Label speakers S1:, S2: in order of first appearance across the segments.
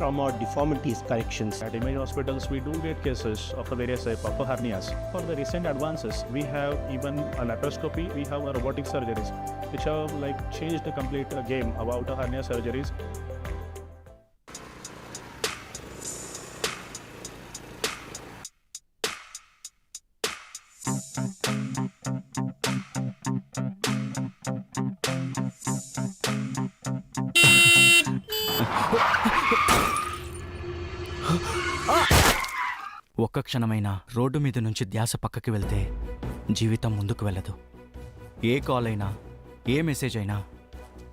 S1: trauma, deformities, corrections.
S2: At image hospitals, we do get cases of the various type of hernias. For the recent advances, we have even a laparoscopy, we have a robotic surgeries, which have changed the complete game about hernia surgeries.
S3: ఒక్క క్షణమైన road మీద నుంచి ధ్యాస పక్కకి వెళ్తే జీవితం ముందుకు వెళ్ళదు. ఏ కాల్ అయినా, ఏ మెసేజ్ అయినా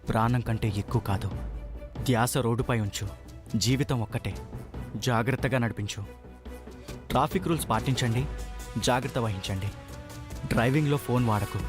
S3: ప్రాణం కంటే ఎక్కువ కాదు. ధ్యాస రోడ్డుపై ఉంచు, జీవితం ఒక్కటే. జాగ్రత్తగా నడిపించు. ట్రాఫిక్ రూల్స్ పాటించండి, జాగ్రత్త వహించండి. డ్రైవింగ్లో ఫోన్ వాడకు.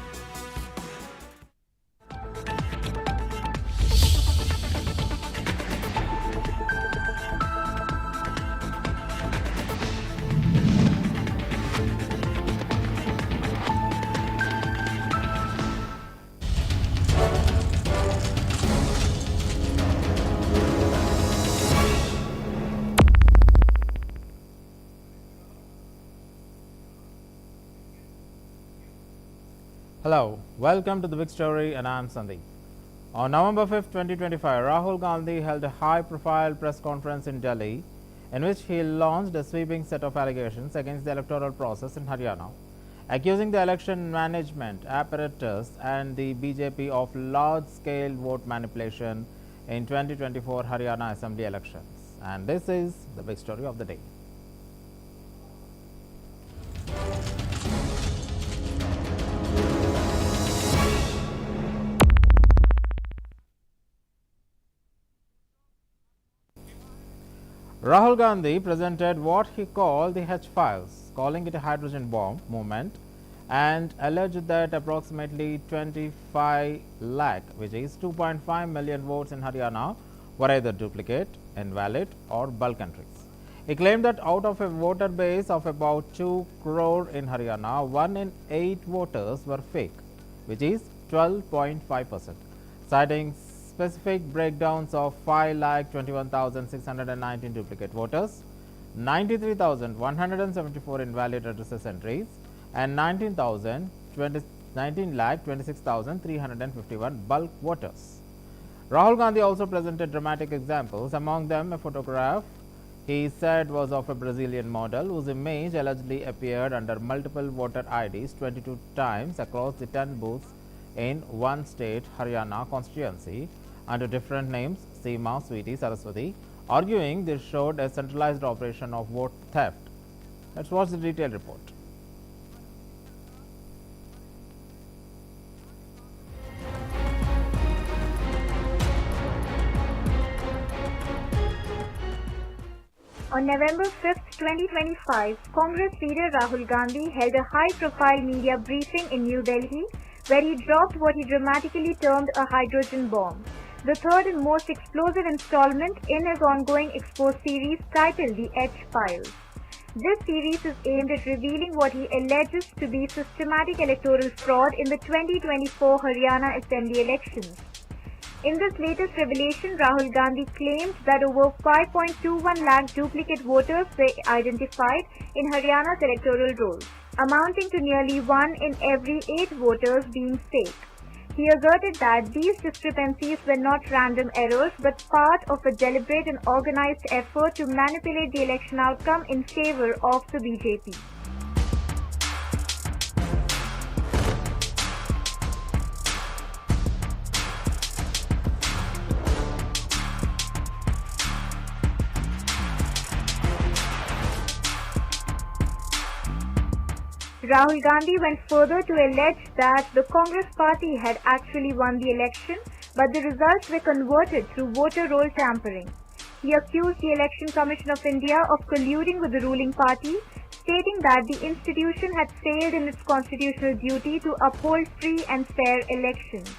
S4: Hello, welcome to the big story and I am Sandeep. On November 5th, 2025, Rahul Gandhi held a high-profile press conference in Delhi in which he launched a sweeping set of allegations against the electoral process in Haryana, accusing the election management apparatus and the BJP of large-scale vote manipulation in 2024 Haryana Assembly elections. And this is the big story of the day. Rahul Gandhi presented what he called the H-files, calling it a hydrogen bomb movement, and alleged that approximately 25 lakh, which is 2.5 million votes in Haryana, were either duplicate, invalid or bulk entries. He claimed that out of a voter base of about 2 crore in Haryana, 1 in 8 voters were fake, which is 12.5%, citing specific breakdowns of 5,21,619 duplicate voters, 93,174 invalid addresses entries, and 19,26,351 bulk voters. Rahul Gandhi also presented dramatic examples, among them a photograph he said was of a Brazilian model whose image allegedly appeared under multiple voter IDs 22 times across the 10 booths in one state, Haryana constituency, under different names, Seema, Sweetie, Saraswati, arguing this showed a centralized operation of vote theft. Let's watch the detailed report.
S5: On November 5th, 2025, Congress leader Rahul Gandhi held a high-profile media briefing in New Delhi where he dropped what he dramatically termed a hydrogen bomb, the third and most explosive installment in his ongoing Expose series titled The H-Files. This series is aimed at revealing what he alleges to be systematic electoral fraud in the 2024 Haryana Assembly elections. In this latest revelation, Rahul Gandhi claimed that over 5.21 lakh duplicate voters were identified in Haryana's electoral rolls, amounting to nearly 1 in every 8 voters being fake. He asserted that these discrepancies were not random errors but part of a deliberate and organized effort to manipulate the election outcome in favor of the BJP. Rahul Gandhi went further to allege that the Congress party had actually won the election, but the results were converted through voter roll tampering. He accused the Election Commission of India of colluding with the ruling party, stating that the institution had failed in its constitutional duty to uphold free and fair elections.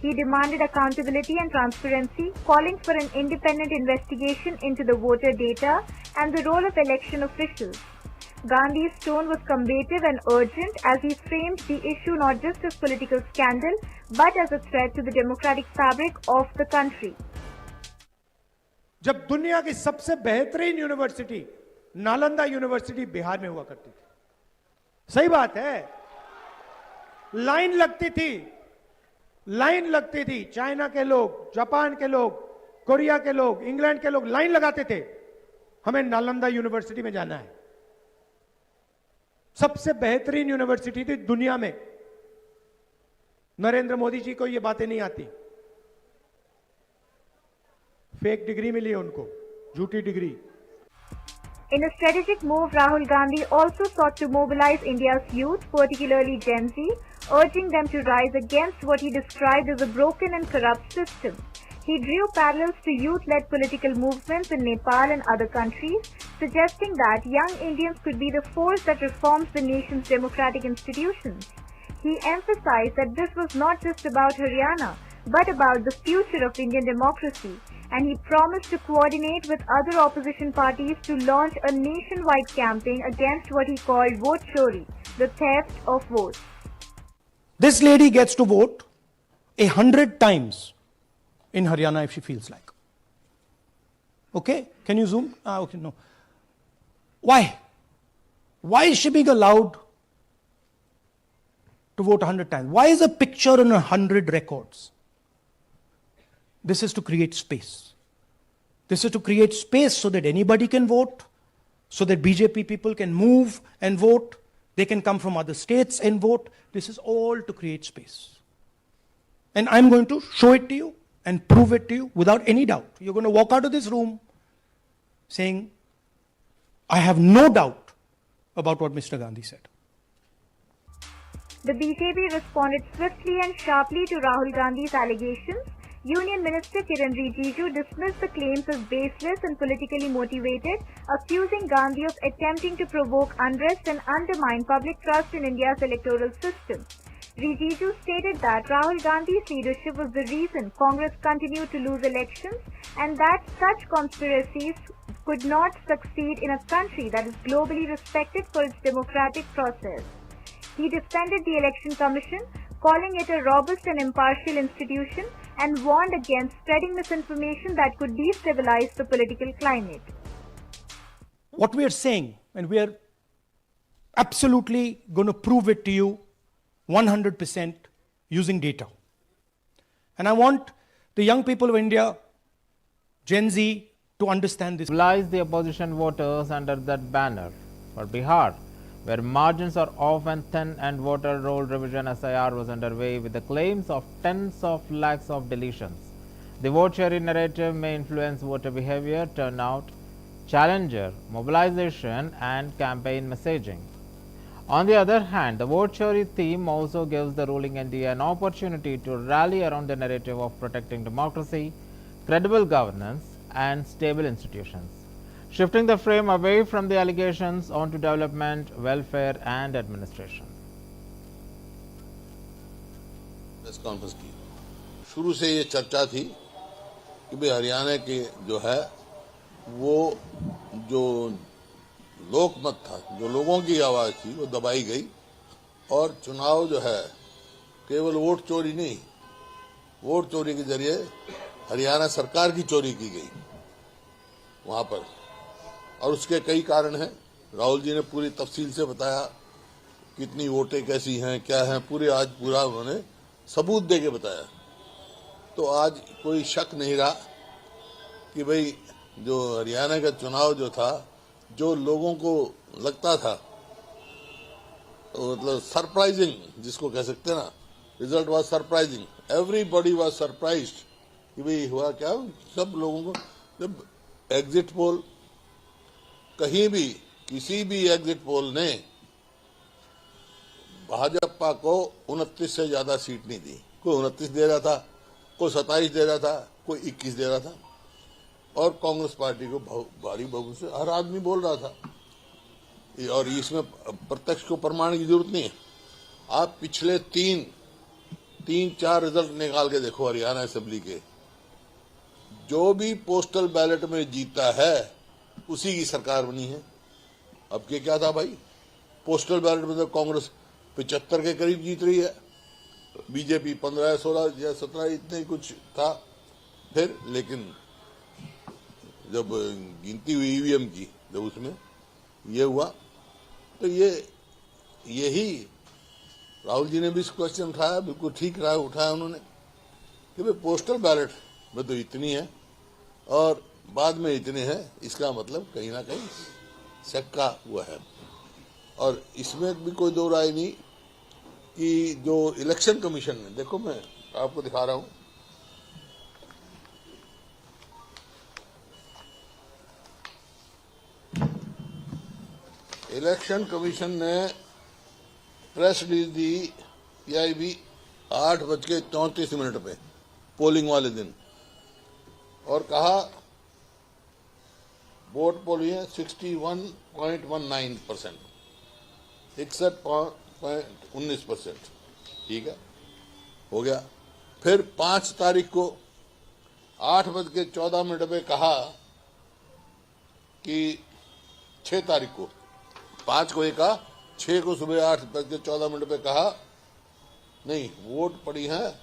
S5: He demanded accountability and transparency, calling for an independent investigation into the voter data and the role of election officials. Gandhi's tone was combative and urgent as he framed the issue not just as political scandal but as a threat to the democratic fabric of the country.
S6: जब दुनिया की सबसे बेहतरीन university Nalanda university Bihar में हुआ करती थी। सही बात है, लाइन लगती थी। चाइना के लोग, जापान के लोग, कोरिया के लोग, इंग्लैंड के लोग लाइन लगाते थे, हमें नालंदा यूनिवर्सिटी में जाना है। सबसे बेहतरीन यूनिवर्सिटी थी दुनिया में। नरेंद्र मोदी जी को ये बातें नहीं आती। फेक डिग्री मिली है उनको, झूठी degree.
S5: In a strategic move, Rahul Gandhi also sought to mobilize India's youth, particularly Gen Z, urging them to rise against what he described as a broken and corrupt system. He drew parallels to youth-led political movements in Nepal and other countries, suggesting that young Indians could be the force that reforms the nation's democratic institutions. He emphasized that this was not just about Haryana, but about the future of Indian democracy, and he promised to coordinate with other opposition parties to launch a nationwide campaign against what he called vote chori, the theft of votes.
S6: This lady gets to vote 100 times in Haryana if she feels like. Okay, can you zoom? Okay, no. Why? Why is she being allowed to vote 100 times? Why is a picture in 100 records? This is to create space. This is to create space so that anybody can vote, so that BJP people can move and vote. They can come from other states and vote. This is all to create space. And I'm going to show it to you and prove it to you without any doubt. You're going to walk out of this room saying, I have no doubt about what Mr. Gandhi said.
S5: The BJP responded swiftly and sharply to Rahul Gandhi's allegations. Union Minister Kiran Rijiju dismissed the claims as baseless and politically motivated, accusing Gandhi of attempting to provoke unrest and undermine public trust in India's electoral system. Rijiju stated that Rahul Gandhi's leadership was the reason Congress continued to lose elections and that such conspiracies could not succeed in a country that is globally respected for its democratic process. He defended the Election Commission, calling it a robust and impartial institution, and warned against spreading misinformation that could destabilize the political climate.
S6: What we are saying, and we are absolutely going to prove it to you 100% using data. And I want the young people of India, Gen Z, to understand this.
S4: Mobilize the opposition voters under that banner. For Bihar, where margins are often thin and voter roll revision SIR was underway with the claims of tens of lakhs of deletions. The vote sharing narrative may influence voter behavior, turnout, challenger, mobilization and campaign messaging. On the other hand, the vote chori theme also gives the ruling NDA an opportunity to rally around the narrative of protecting democracy, credible governance and stable institutions, shifting the frame away from the allegations onto development, welfare and administration.
S7: Press conference की शुरू से ये चर्चा थी कि भाई हरियाणा के जो है वो जो लोकमत था, जो लोगों की आवाज थी, वो दबाई गई और चुनाव जो है केवल वोट चोरी नहीं, वोट चोरी के जरिए हरियाणा सरकार की चोरी की गई वहां पर, और उसके कई कारण हैं। राहुल जी ने पूरी तफसील से बताया कितनी वोटें कैसी हैं, क्या हैं, आज पूरा उन्होंने सबूत दे के बताया। तो आज कोई शक नहीं रहा कि भाई जो हरियाणा का चुनाव जो था, जो लोगों को लगता था तो मतलब सरप्राइजिंग जिसको कह सकते हैं ना, result was surprising, everybody was surprised कि भाई हुआ क्या। सब लोगों को जब एग्जिट पोल कहीं भी किसी भी एग्जिट पोल ने भाजपा को 29 से ज्यादा सीट नहीं दी। कोई 29 दे रहा था, कोई 27 दे रहा था, कोई 21 दे रहा था, और कांग्रेस पार्टी को भारी बहुमत से हर आदमी बोल रहा था। और इसमें प्रत्यक्ष को प्रमाण की जरूरत नहीं है। आप पिछले तीन चार रिजल्ट निकाल के देखो हरियाणा असेंबली के, जो भी पोस्टल बैलेट में जीता है उसी की सरकार बनी है। अब के क्या था भाई, पोस्टल बैलेट में तो कांग्रेस 75 के करीब जीत रही है, बीजेपी 15, 16 या 17 इतने कुछ था फिर, लेकिन जब गिनती हुई ईवीएम की, जब उसमें ये हुआ, तो यही राहुल जी ने भी इस क्वेश्चन उठाया, बिल्कुल ठीक रहा उठाया उन्होंने कि भाई पोस्टल बैलेट में तो इतनी है और बाद में इतने हैं, इसका मतलब कहीं ना कहीं शक्का हुआ है। और इसमें भी कोई दो राय नहीं कि जो इलेक्शन कमीशन ने, देखो मैं आपको दिखा रहा हूं, इलेक्शन कमीशन ने प्रेस रिलीज दी पीआईबी 8:34 पे पोलिंग वाले दिन, और कहा वोट पोल हुई है 61.19%, 61.19%, ठीक है, हो गया। फिर 5 तारीख को 8:14 पे कहा कि 6 तारीख को, 5 को ये कहा, 6 को सुबह 8:14 पे कहा नहीं, वोट पड़ी है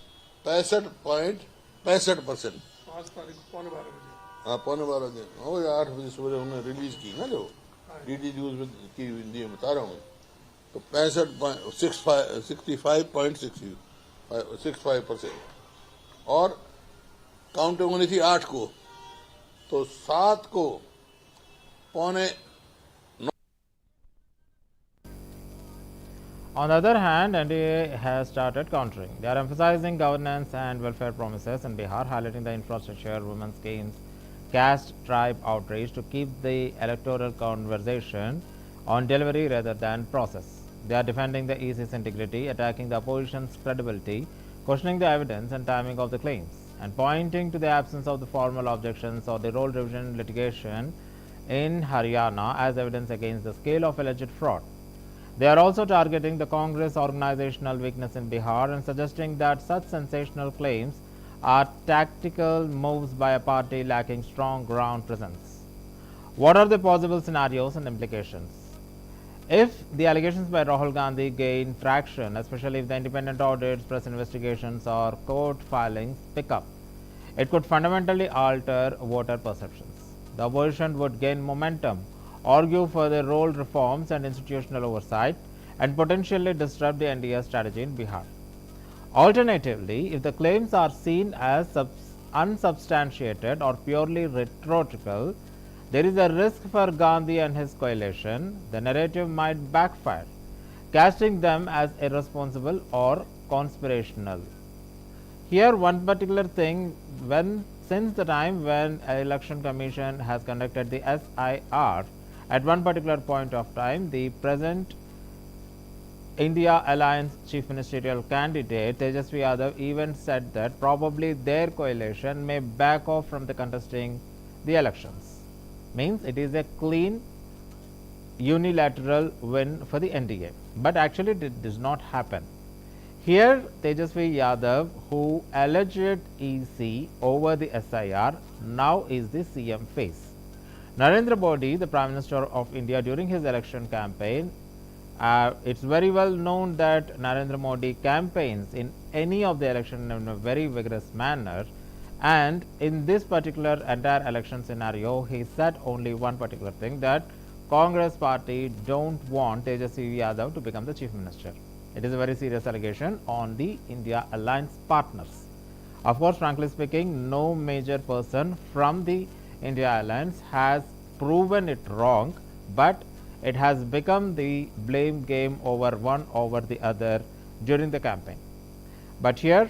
S7: 65.65%।
S8: 5 तारीख को 11:15 बजे।
S7: हाँ, 11:15 हो या 8 बजे सुबह उन्होंने रिलीज की ना, जो डीडी न्यूज में की हिंदी में बता रहा हूँ, तो 65.65%। और काउंटिंग होनी थी 8 को, तो 7 को 8:45।
S4: On the other hand, NDA has started countering. They are emphasizing governance and welfare promises in Bihar, highlighting the infrastructure, women's schemes, caste, tribe outreach to keep the electoral conversation on delivery rather than process. They are defending the EC's integrity, attacking the opposition's credibility, questioning the evidence and timing of the claims, and pointing to the absence of the formal objections or the role revision litigation in Haryana as evidence against the scale of alleged fraud. They are also targeting the Congress organizational weakness in Bihar and suggesting that such sensational claims are tactical moves by a party lacking strong ground presence. What are the possible scenarios and implications? If the allegations by Rahul Gandhi gain traction, especially if the independent audits, press investigations or court filings pick up, it could fundamentally alter voter perceptions. The opposition would gain momentum, argue for the role reforms and institutional oversight, and potentially disrupt the NDA's strategy in Bihar. Alternatively, if the claims are seen as unsubstantiated or purely rhetorical, there is a risk for Gandhi and his coalition. The narrative might backfire, casting them as irresponsible or conspirational. Here, one particular thing, since the time when Election Commission has conducted the SIR, at one particular point of time, the present India Alliance Chief Ministerial candidate Tejasvi Yadav even said that probably their coalition may back off from the contesting the elections. Means it is a clean unilateral win for the NDA, but actually it does not happen. Here Tejasvi Yadav, who alleged EC over the SIR, now is the CM face. Narendra Modi, the Prime Minister of India, during his election campaign, it's very well known that Narendra Modi campaigns in any of the election in a very vigorous manner, and in this particular entire election scenario, he said only one particular thing, that Congress party don't want Tejasvi Yadav to become the Chief Minister. It is a very serious allegation on the India Alliance partners. Of course, frankly speaking, no major person from the India Alliance has proven it wrong, but it has become the blame game over one over the other during the campaign. But here,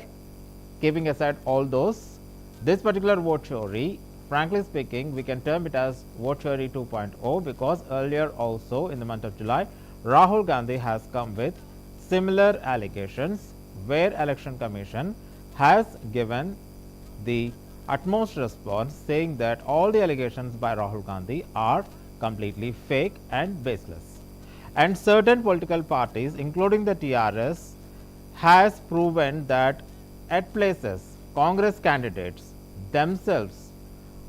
S4: keeping aside all those, this particular vote chori, frankly speaking, we can term it as vote chori 2.0, because earlier also in the month of July, Rahul Gandhi has come with similar allegations, where Election Commission has given the utmost response, saying that all the allegations by Rahul Gandhi are completely fake and baseless. And certain political parties, including the TRS, has proven that at places Congress candidates themselves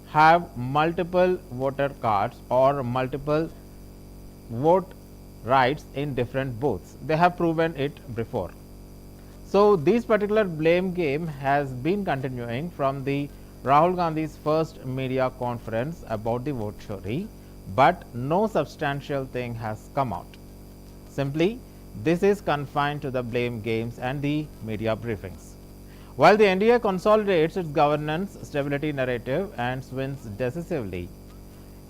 S4: have multiple voter cards or multiple vote rights in different booths. They have proven it before. So, this particular blame game has been continuing from the Rahul Gandhi's first media conference about the vote chori, but no substantial thing has come out. Simply, this is confined to the blame games and the media briefings. While the NDA consolidates its governance stability narrative and wins decisively,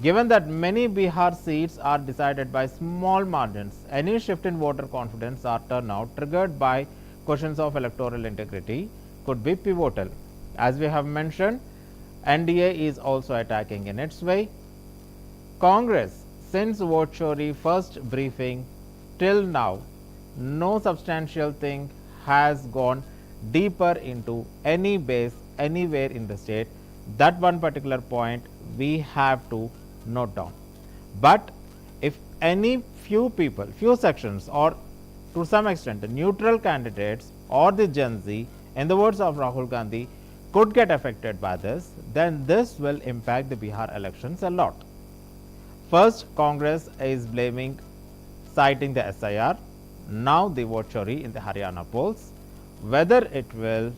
S4: given that many Bihar seats are decided by small margins, any shift in voter confidence or turnout triggered by questions of electoral integrity could be pivotal. As we have mentioned, NDA is also attacking in its way. Congress, since vote chori first briefing till now, no substantial thing has gone deeper into any base anywhere in the state. That one particular point we have to note down. But if any few people, few sections, or to some extent the neutral candidates or the Gen Z, in the words of Rahul Gandhi, could get affected by this, then this will impact the Bihar elections a lot. First, Congress is blaming, citing the SIR, now the vote chori in the Haryana polls. Whether it will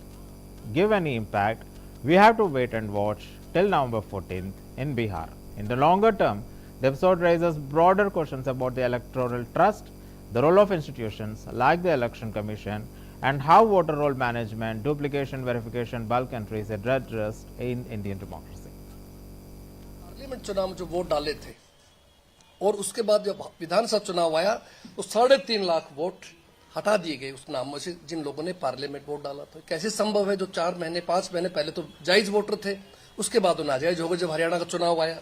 S4: give any impact, we have to wait and watch till November 14th in Bihar. In the longer term, the episode raises broader questions about the electoral trust, the role of institutions like the Election Commission, and how voter roll management, duplication, verification, bulk entries are addressed in Indian democracy.
S8: Parliament चुनाव में जो vote डाले थे और उसके बाद जब विधानसभा चुनाव आया तो 3.5 लाख वोट हटा दिए गए उस नाम में से जिन लोगों ने पार्लियामेंट वोट डाला था। कैसे संभव है जो 4 महीने 5 महीने पहले तो जायज वोटर थे, उसके बाद वो नाजायज हो गए जब हरियाणा का चुनाव आया।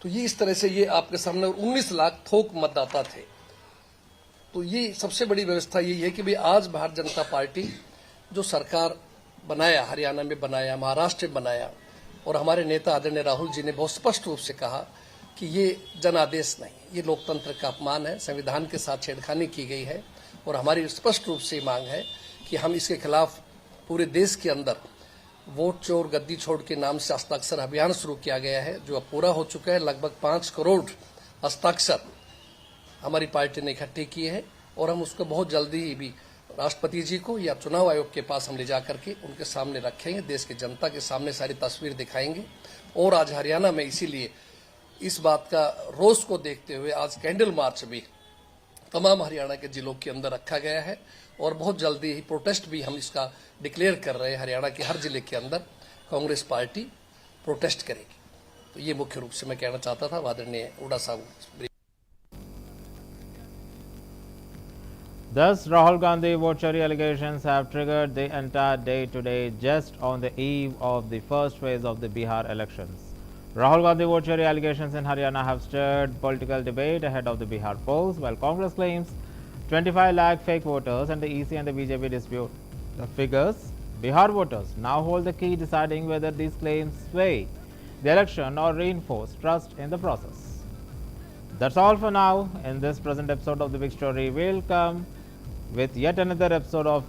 S8: तो ये इस तरह से ये आपके सामने 19 लाख थोक मतदाता थे। तो ये सबसे बड़ी व्यवस्था यही है कि भाई आज भारतीय जनता पार्टी जो सरकार बनाया, हरियाणा में बनाया, महाराष्ट्र में बनाया, और हमारे नेता आदरणीय राहुल जी ने बहुत स्पष्ट रूप से कहा कि ये जनादेश नहीं, ये लोकतंत्र का अपमान है, संविधान के साथ छेड़खानी की गई है। और हमारी स्पष्ट रूप से मांग है कि हम इसके खिलाफ पूरे देश के अंदर वोट चोर गद्दी छोड़ के नाम से हस्ताक्षर अभियान शुरू किया गया है, जो अब पूरा हो चुका है। लगभग 5 करोड़ हस्ताक्षर हमारी पार्टी ने इकट्ठे किए हैं और हम उसको बहुत जल्दी ही भी राष्ट्रपति जी को या चुनाव आयोग के पास हम ले जा करके उनके सामने रखेंगे, देश की जनता के सामने सारी तस्वीर दिखाएंगे। और आज हरियाणा में इसीलिए इस बात का रोष को देखते हुए आज कैंडल मार्च भी तमाम हरियाणा के जिलों के अंदर रखा गया है और बहुत जल्दी ही प्रोटेस्ट भी हम इसका डिक्लेयर कर रहे हैं। हरियाणा के हर जिले के अंदर कांग्रेस पार्टी प्रोटेस्ट करेगी। तो ये मुख्य रूप से मैं कहना चाहता था। आदरणीय उड़ा साहब।
S4: Thus, Rahul Gandhi vote chori allegations have triggered the entire day today just on the eve of the first phase of the Bihar elections. Rahul Gandhi vote chori allegations in Haryana have stirred political debate ahead of the Bihar polls, while Congress claims 25 lakh fake voters and the EC and the BJP dispute the figures. Bihar voters now hold the key deciding whether these claims sway the election or reinforce trust in the process. That's all for now in this present episode of The Big Story. We'll come with yet another episode of